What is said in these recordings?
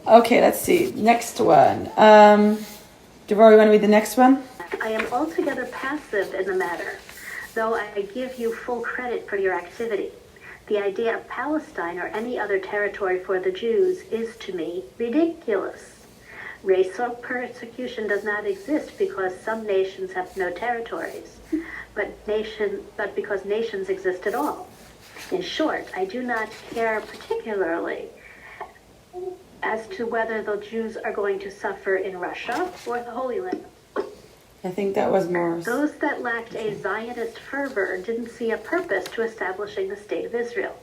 Okay, let's see. Next one. Devorah, you want to read the next one? I am altogether passive in the matter, though I give you full credit for your activity. The idea of Palestine or any other territory for the Jews is to me ridiculous. Racial persecution does not exist because some nations have no territories, but because nations exist at all. In short, I do not care particularly as to whether the Jews are going to suffer in Russia or the Holy Land. I think that was more. Those that lacked a Zionist fervor didn't see a purpose to establishing the state of Israel.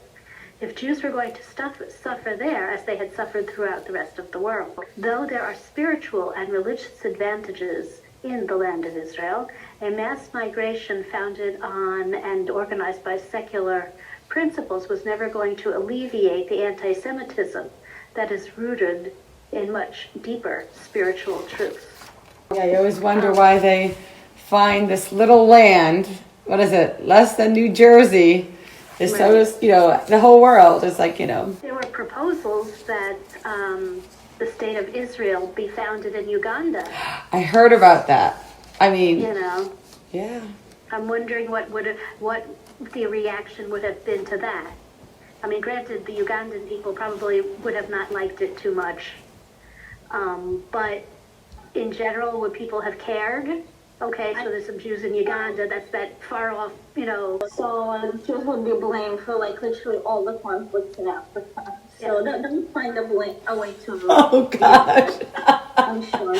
If Jews were going to suffer there as they had suffered throughout the rest of the world, though there are spiritual and religious advantages in the land of Israel, a mass migration founded on and organized by secular principles was never going to alleviate the anti-Semitism that is rooted in much deeper spiritual truths. Yeah, you always wonder why they find this little land, what is it, less than New Jersey, is so, the whole world is like, There were proposals that the state of Israel be founded in Uganda. I heard about that. I mean, yeah. I'm wondering what the reaction would have been to that. I mean, granted, the Ugandan people probably would have not liked it too much, but in general, would people have cared? Okay, so there's some Jews in Uganda, that's that far off, So Jews would be blamed for literally all the conflicts in Africa. So don't find a way to... Oh, gosh. I'm sure.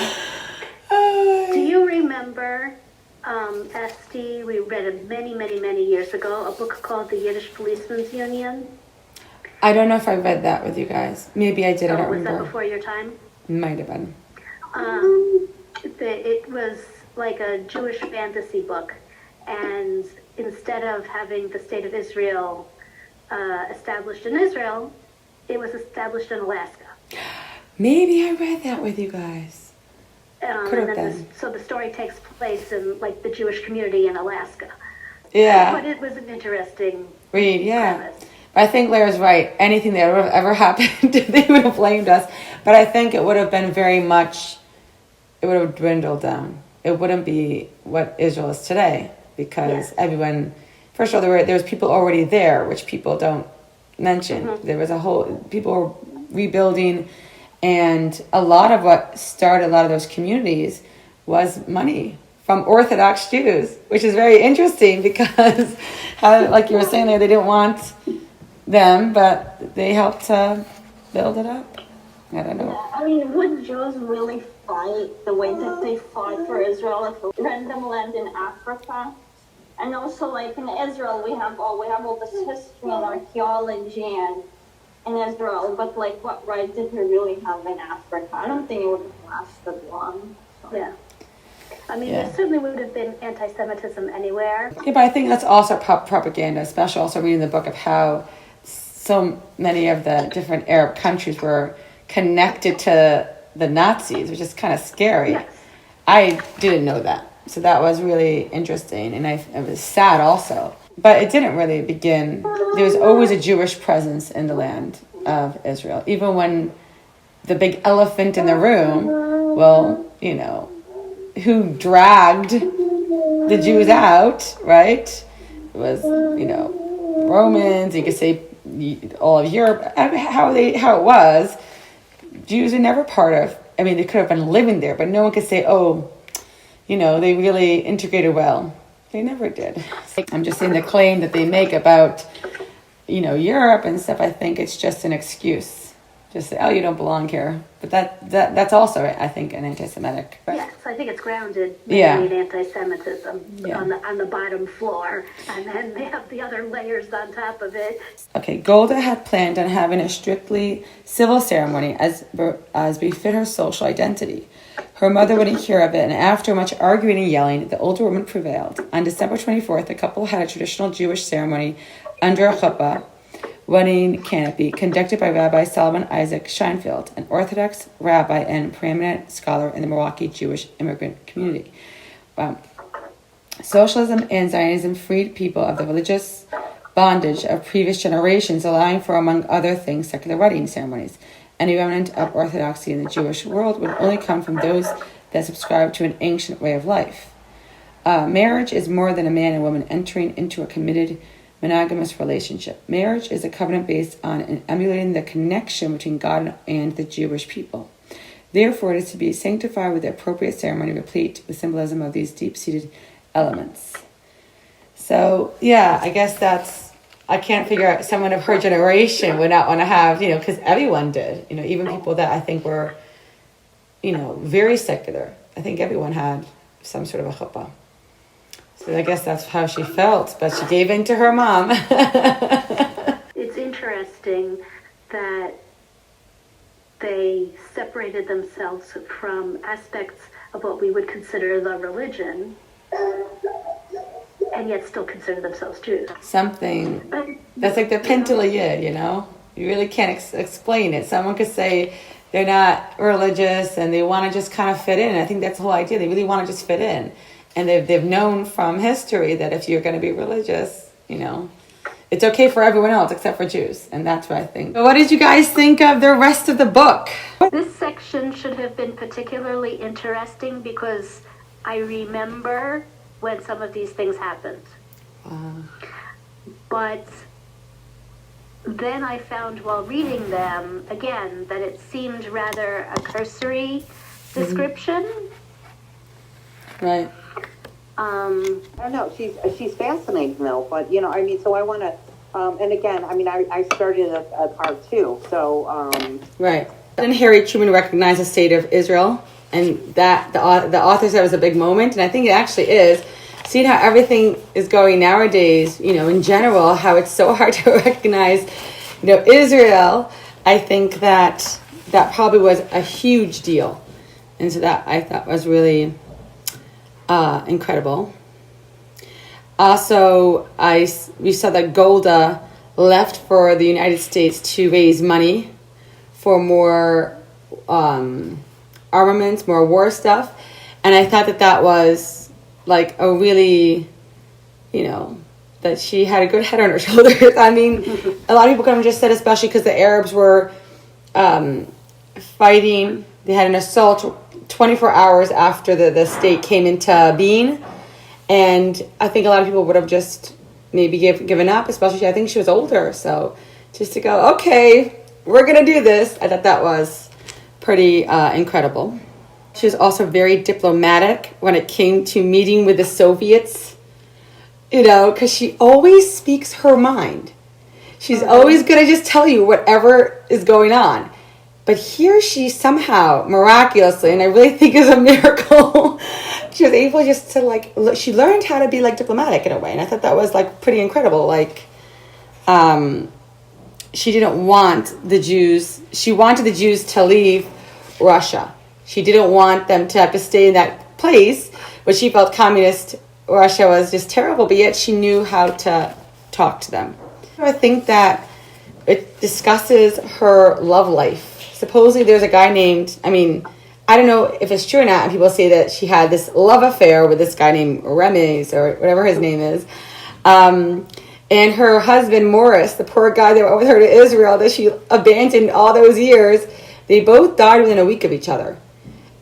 Do you remember, Esty, we read it many, many, many years ago, a book called The Yiddish Policeman's Union? I don't know if I read that with you guys. Maybe I did, I don't remember. Was that before your time? Might have been. It was like a Jewish fantasy book, and instead of having the state of Israel established in Israel, it was established in Alaska. Maybe I read that with you guys. Could have been. So the story takes place in like the Jewish community in Alaska. Yeah. But it was an interesting read, yeah. premise. I think Claire's right. Anything that would have ever happened, they would have blamed us. But I think it would have been it would have dwindled down. It wouldn't be what Israel is today because everyone, first of all, there was people already there, which people don't mention. Mm-hmm. There was people were rebuilding, and a lot of what started a lot of those communities was money from Orthodox Jews, which is very interesting because, like you were saying there, they didn't want them, but they helped to build it up. I don't know. Yeah, I mean, would Jews really fight the way that they fought for Israel, like a random land in Africa? And also, like in Israel, we have all this history and archaeology and in Israel, but like, what right did we really have in Africa? I don't think it would have lasted long. So. Yeah. I mean, there certainly would have been anti-Semitism anywhere. Yeah, but I think that's also propaganda, especially also reading the book of how so many of the different Arab countries were connected to the Nazis, which is kind of scary. Yes. I didn't know that. So that was really interesting, and it was sad also. But it didn't really begin. There was always a Jewish presence in the land of Israel. Even when the big elephant in the room, who dragged the Jews out, right? It was, Romans, you could say all of Europe, how it was. Jews are never part of, they could have been living there, but no one could say, they really integrated well. They never did. I'm just saying the claim that they make about, Europe and stuff, I think it's just an excuse. Just say, you don't belong here. But that's also, I think, an anti-Semitic. Yes, I think it's grounded mainly in anti-Semitism on the bottom floor. And then they have the other layers on top of it. Okay, Golda had planned on having a strictly civil ceremony as befit her social identity. Her mother wouldn't hear of it, and after much arguing and yelling, the older woman prevailed. On December 24th, the couple had a traditional Jewish ceremony under a chuppah, wedding canopy, conducted by Rabbi Solomon Isaac Scheinfeld, an Orthodox rabbi and preeminent scholar in the Milwaukee Jewish immigrant community. Wow. Socialism and Zionism freed people of the religious bondage of previous generations, allowing for, among other things, secular wedding ceremonies. Any remnant of orthodoxy in the Jewish world would only come from those that subscribe to an ancient way of life. Marriage is more than a man and woman entering into a committed monogamous relationship. Marriage is a covenant based on emulating the connection between God and the Jewish people. Therefore, it is to be sanctified with the appropriate ceremony, replete with symbolism of these deep-seated elements. So, yeah, I guess I can't figure out someone of her generation would not want to have, because everyone did, even people that I think were, very secular. I think everyone had some sort of a chuppah. So I guess that's how she felt, but she gave in to her mom. It's interesting that they separated themselves from aspects of what we would consider the religion, and yet still consider themselves Jews. Something that's like the Pentala Yid, You really can't explain it. Someone could say they're not religious and they want to just kind of fit in. I think that's the whole idea. They really want to just fit in. And they've known from history that if you're going to be religious, it's okay for everyone else except for Jews. And that's what I think. But what did you guys think of the rest of the book? This section should have been particularly interesting because I remember when some of these things happened. But then I found while reading them, again, that it seemed rather a cursory description. Right. I don't know. She's fascinating though, but so I want to, and again, I started a part two, so. Right. Didn't Harry Truman recognize the state of Israel? And that the author said it was a big moment, and I think it actually is. Seeing how everything is going nowadays, in general, how it's so hard to recognize, Israel. I think that probably was a huge deal, and so that I thought was really incredible. Also, we saw that Golda left for the United States to raise money for more armaments, more war stuff, and I thought that was like a really, that she had a good head on her shoulders. I mean, a lot of people kind of just said, especially because the Arabs were fighting. They had an assault 24 hours after the state came into being. And I think a lot of people would have just maybe given up, especially I think she was older. So just to go, okay, we're going to do this. I thought that was pretty incredible. She was also very diplomatic when it came to meeting with the Soviets, because she always speaks her mind. She's always going to just tell you whatever is going on. But here she somehow, miraculously, and I really think is a miracle, she was able just to she learned how to be diplomatic in a way. And I thought that was pretty incredible. She didn't want the Jews, she wanted the Jews to leave Russia. She didn't want them to have to stay in that place, but she felt communist Russia was just terrible, but yet she knew how to talk to them. I think that it discusses her love life. Supposedly there's a guy named, I don't know if it's true or not, and people say that she had this love affair with this guy named Remes, or whatever his name is. And her husband, Morris, the poor guy that went with her to Israel that she abandoned all those years, they both died within a week of each other.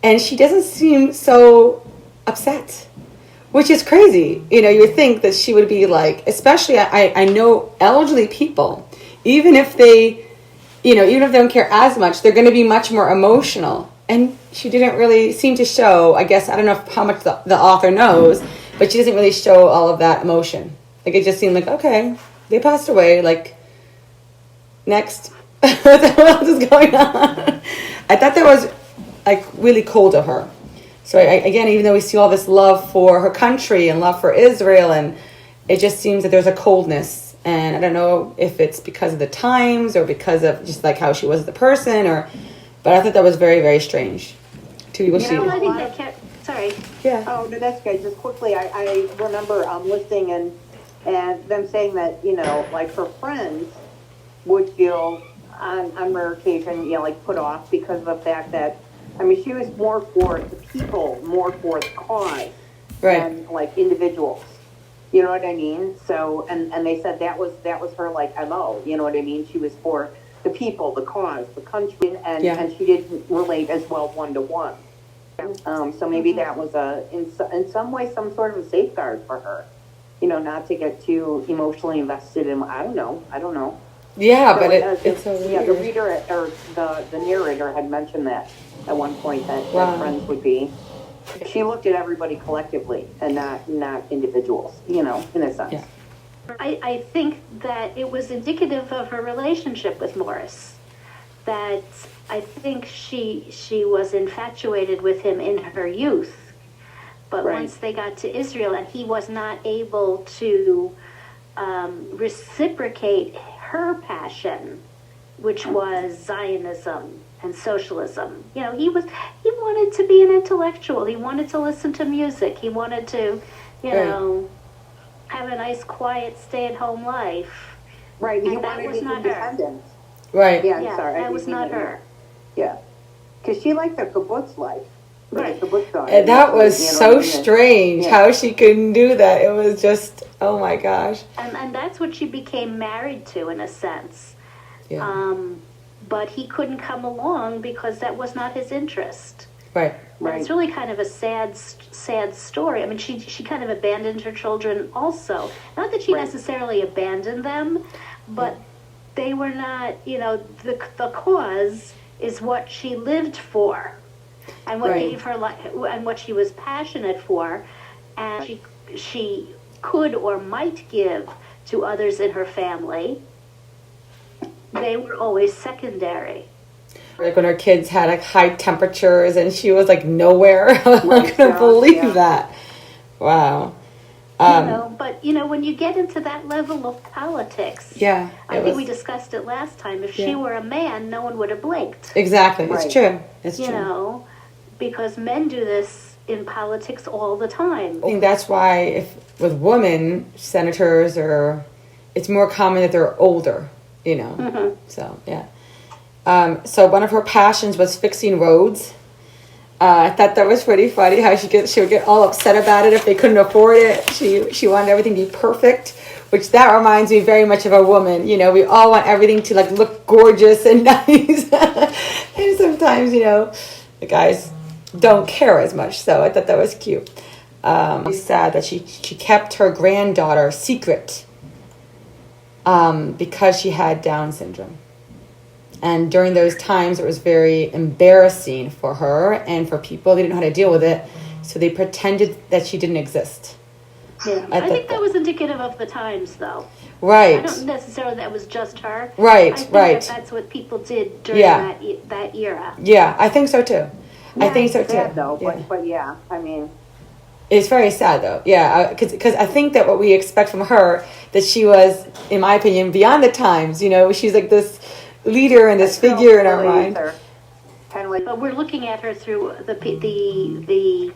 And she doesn't seem so upset, which is crazy. You would think that she would be especially I know elderly people, even if they don't care as much, they're going to be much more emotional. And she didn't really seem to show, I guess, I don't know how much the author knows, but she doesn't really show all of that emotion. It just seemed okay, they passed away, next. What else is going on? I thought that was really cold of her. So again, even though we see all this love for her country and love for Israel, and it just seems that there's a coldness, and I don't know if it's because of the times or because of just how she was as a person, but I thought that was very, very strange. I think that kept, sorry. Yeah. Oh, no, that's good. Just quickly, I remember listening and them saying that, her friends would feel on rare occasion, put off because of the fact that, she was more for the people, more for the cause, right, than individuals. You know what I mean? So, and they said that was her MO. You know what I mean? She was for the people, the cause, the country, and Yeah. and she didn't relate as well one to one. So maybe that was in some way some sort of a safeguard for her, not to get too emotionally invested in. I don't know. Yeah, So, but it's so yeah, the weird. reader or the narrator had mentioned that at one point that Wow. friends would be. She looked at everybody collectively and not individuals, in a sense. Yeah. I think that it was indicative of her relationship with Morris. That I think she was infatuated with him in her youth, but Right. once they got to Israel and he was not able to reciprocate her passion, which was Zionism and socialism. He wanted to be an intellectual. He wanted to listen to music. He wanted to, have a nice, quiet, stay-at-home life. Right. He And that wanted was his not her. independence. Right. Yeah, I'm Yeah, sorry. that was not her. Yeah. Because she liked the kibbutz life. Right. The kibbutz life. And that was You know so what I mean? strange Yeah. how she couldn't do that. It was just, oh my gosh. And that's what she became married to, in a sense. Yeah. But he couldn't come along because that was not his interest. Right. And Right. it's really kind of a sad story. I mean, she kind of abandoned her children also. Not that she Right. necessarily abandoned them, but they were not, the cause is what she lived for and what Right. gave her life and what she was passionate for. And she could or might give to others in her family. They were always secondary. Like when her kids had like high temperatures and she was like nowhere. I Right, couldn't yeah, believe yeah. that. Wow. But when you get into that level of politics, Yeah. I think we discussed it last time. If she were a man, no one would have blinked. Exactly. Right. It's true. It's You true. know, because men do this in politics all the time. I think that's why if with women senators it's more common that they're older, So yeah. So one of her passions was fixing roads. I thought that was pretty funny how she would get all upset about it if they couldn't afford it. She wanted everything to be perfect, which that reminds me very much of a woman. We all want everything to like look gorgeous and nice, and sometimes the guys don't care as much. So I thought that was cute. It's sad that she kept her granddaughter secret because she had Down syndrome. And during those times, it was very embarrassing for her and for people. They didn't know how to deal with it, so they pretended that she didn't exist. Yeah. I think that was indicative of the times, though. Right. I don't necessarily that was just her. Right, I think right. that's what people did during Yeah. that era. Yeah, I think so too. I think so It's too. sad though, Yeah. but yeah, I mean, It's very sad though. Yeah, because I think that what we expect from her, that she was, in my opinion, beyond the times. She's like this leader and this figure in our mind. Kind of like, But we're looking at her through the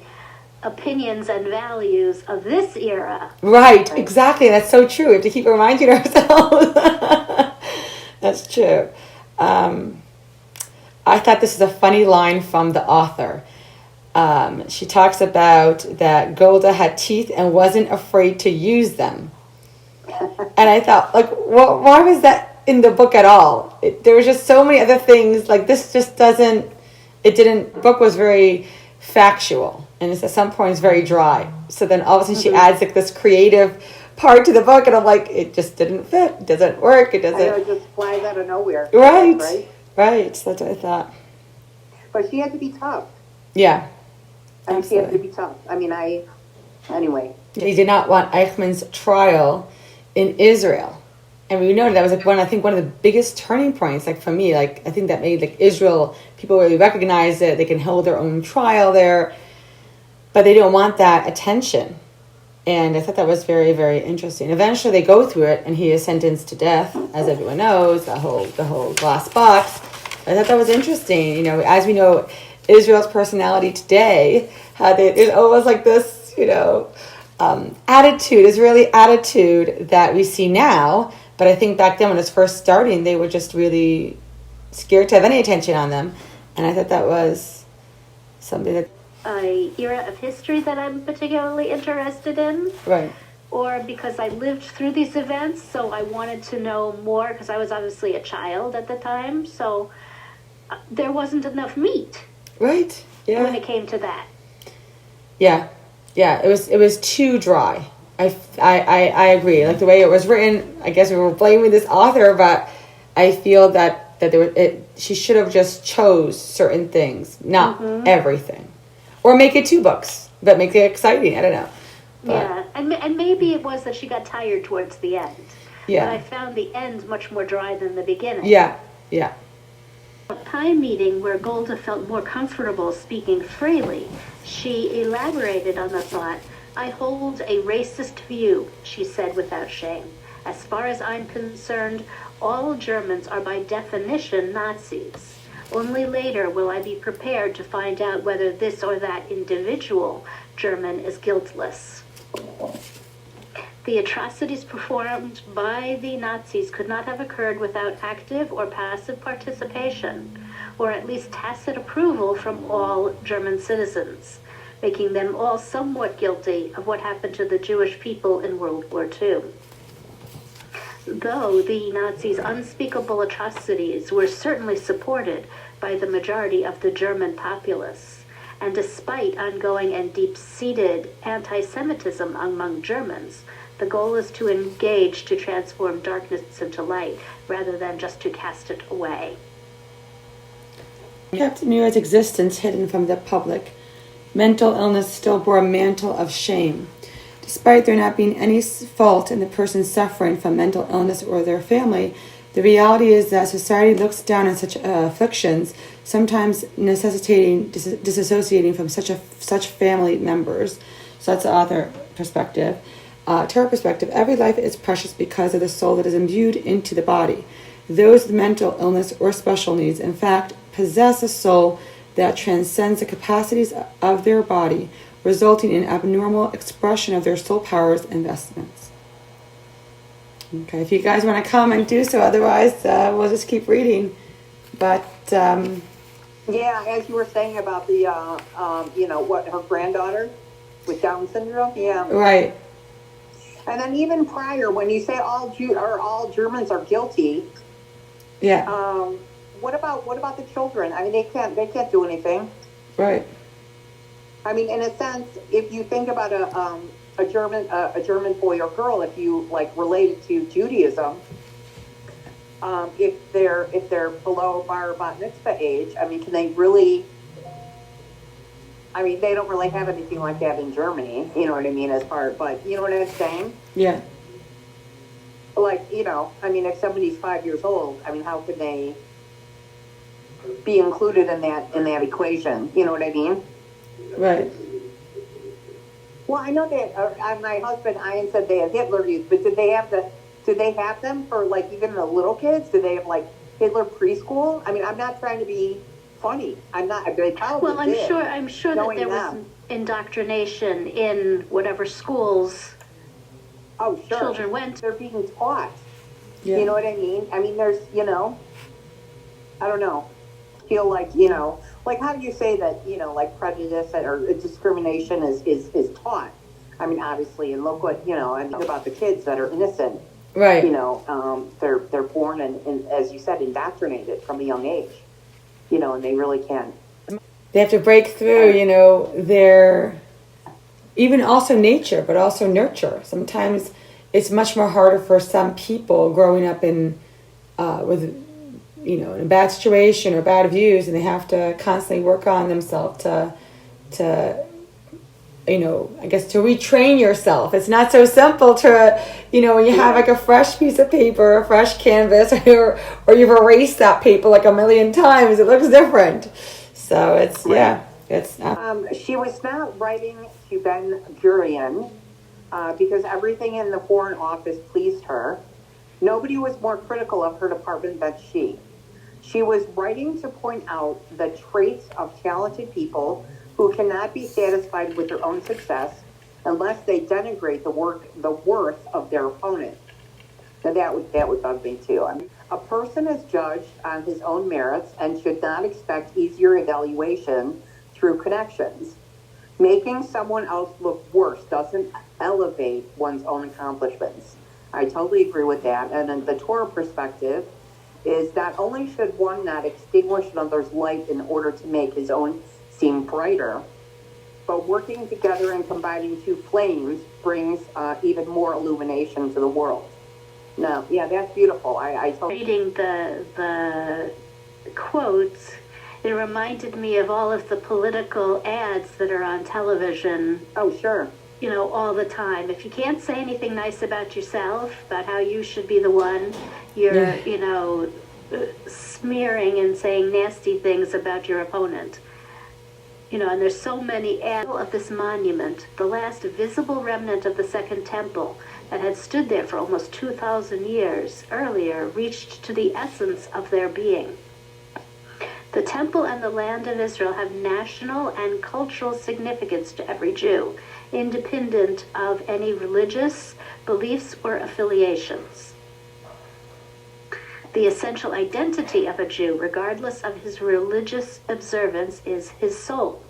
opinions and values of this era. Right, exactly. That's so true. We have to keep reminding ourselves. That's true. I thought this is a funny line from the author. She talks about that Golda had teeth and wasn't afraid to use them. And I thought, why was that in the book at all? There was just so many other things. Like, this just doesn't, the book was very factual. And it's at some points very dry. So then all of a sudden she adds this creative part to the book. And I'm like, it just didn't fit. It doesn't work. It doesn't. it just flies out of nowhere. Right. Right. So that's what I thought. But she had to be tough. Yeah. She had to be tough. I mean, anyway. They did not want Eichmann's trial in Israel. And we know that was one of the biggest turning points, for me. I think that made Israel, people really recognized it. They can hold their own trial there. But they didn't want that attention. And I thought that was very, very interesting. Eventually they go through it and he is sentenced to death, as everyone knows, the whole glass box. I thought that was interesting. As we know, Israel's personality today, how there's almost this, attitude, Israeli attitude that we see now. But I think back then when it was first starting, they were just really scared to have any attention on them. And I thought that was something that... An era of history that I'm particularly interested in Right. or because I lived through these events, so I wanted to know more because I was obviously a child at the time, so there wasn't enough meat. Right. Yeah. When it came to that. Yeah. Yeah. It was too dry. I agree. Like the way it was written, I guess we were blaming this author, but I feel that she should have just chose certain things, not everything, or make it 2 books, but make it exciting. I don't know. But, yeah, and maybe it was that she got tired towards the end. Yeah. But I found the end much more dry than the beginning. Yeah. Yeah. A pie meeting where Golda felt more comfortable speaking freely, she elaborated on the thought. I hold a racist view, she said without shame. As far as I'm concerned, all Germans are by definition Nazis. Only later will I be prepared to find out whether this or that individual German is guiltless. The atrocities performed by the Nazis could not have occurred without active or passive participation, or at least tacit approval from all German citizens, making them all somewhat guilty of what happened to the Jewish people in World War II. Though the Nazis' unspeakable atrocities were certainly supported by the majority of the German populace, and despite ongoing and deep-seated anti-Semitism among Germans, the goal is to engage to transform darkness into light, rather than just to cast it away. Kept Meir's existence hidden from the public, mental illness still bore a mantle of shame. Despite there not being any fault in the person suffering from mental illness or their family, the reality is that society looks down on such afflictions, sometimes necessitating disassociating from such family members. So that's the author perspective. Torah perspective, every life is precious because of the soul that is imbued into the body. Those with mental illness or special needs, in fact, possess a soul that transcends the capacities of their body, resulting in abnormal expression of their soul powers and vestments. Okay, if you guys want to comment, do so. Otherwise, we'll just keep reading. But yeah, as you were saying about the what her granddaughter with Down syndrome. Yeah, right. And then even prior, when you say all Germans are guilty. Yeah. What about the children? I mean, they can't do anything. Right. I mean, in a sense, if you think about a German boy or girl, if you like relate it to Judaism, if they're below bar bat mitzvah age, I mean, can they really? I mean, they don't really have anything like that in Germany. You know what I mean? But you know what I'm saying? Yeah. Like, I mean, if somebody's 5 years old, I mean, how could they be included in that equation? You know what I mean? Right. Well, I know that my husband Ian said they have Hitler youth, but did they have them for like even the little kids? Did they have like Hitler preschool? I mean, I'm not trying to be funny. I'm not. Well, I'm sure that there was indoctrination in whatever schools. Oh, sure. Children went. They're being taught. Yeah. You know what I mean? I mean, there's, I don't know. Feel like, like how do you say that, like prejudice or discrimination is taught? I mean, obviously, and look what, and think about the kids that are innocent. Right. They're born and, as you said, indoctrinated from a young age, and they really can't. They have to break through, their, even also nature, but also nurture. Sometimes it's much more harder for some people growing up in in a bad situation or bad views, and they have to constantly work on themselves to I guess to retrain yourself. It's not so simple to, when you have like a fresh piece of paper, a fresh canvas, or you've erased that paper like a million times, it looks different. So it's, yeah, it's not. She was not writing to Ben Gurion because everything in the Foreign Office pleased her. Nobody was more critical of her department than she. She was writing to point out the traits of talented people who cannot be satisfied with their own success unless they denigrate the worth of their opponent. Now that would bug me too. I mean, a person is judged on his own merits and should not expect easier evaluation through connections. Making someone else look worse doesn't elevate one's own accomplishments. I totally agree with that. And then the Torah perspective is not only should one not extinguish another's light in order to make his own seem brighter, but working together and combining two flames brings even more illumination to the world. No, yeah, that's beautiful. I totally... Reading the quotes, it reminded me of all of the political ads that are on television. Oh, sure. You know, all the time. If you can't say anything nice about yourself, about how you should be the one, you're, you know, smearing and saying nasty things about your opponent. You know, and there's so many ads of this monument, the last visible remnant of the Second Temple that had stood there for almost 2,000 years earlier, reached to the essence of their being. The temple and the land of Israel have national and cultural significance to every Jew, independent of any religious beliefs or affiliations. The essential identity of a Jew, regardless of his religious observance, is his soul.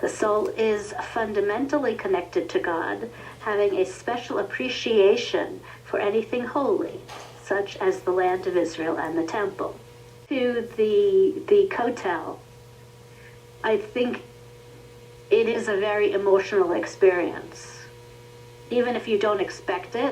The soul is fundamentally connected to God, having a special appreciation for anything holy, such as the land of Israel and the temple. To the Kotel, I think it is a very emotional experience. Even if you don't expect it,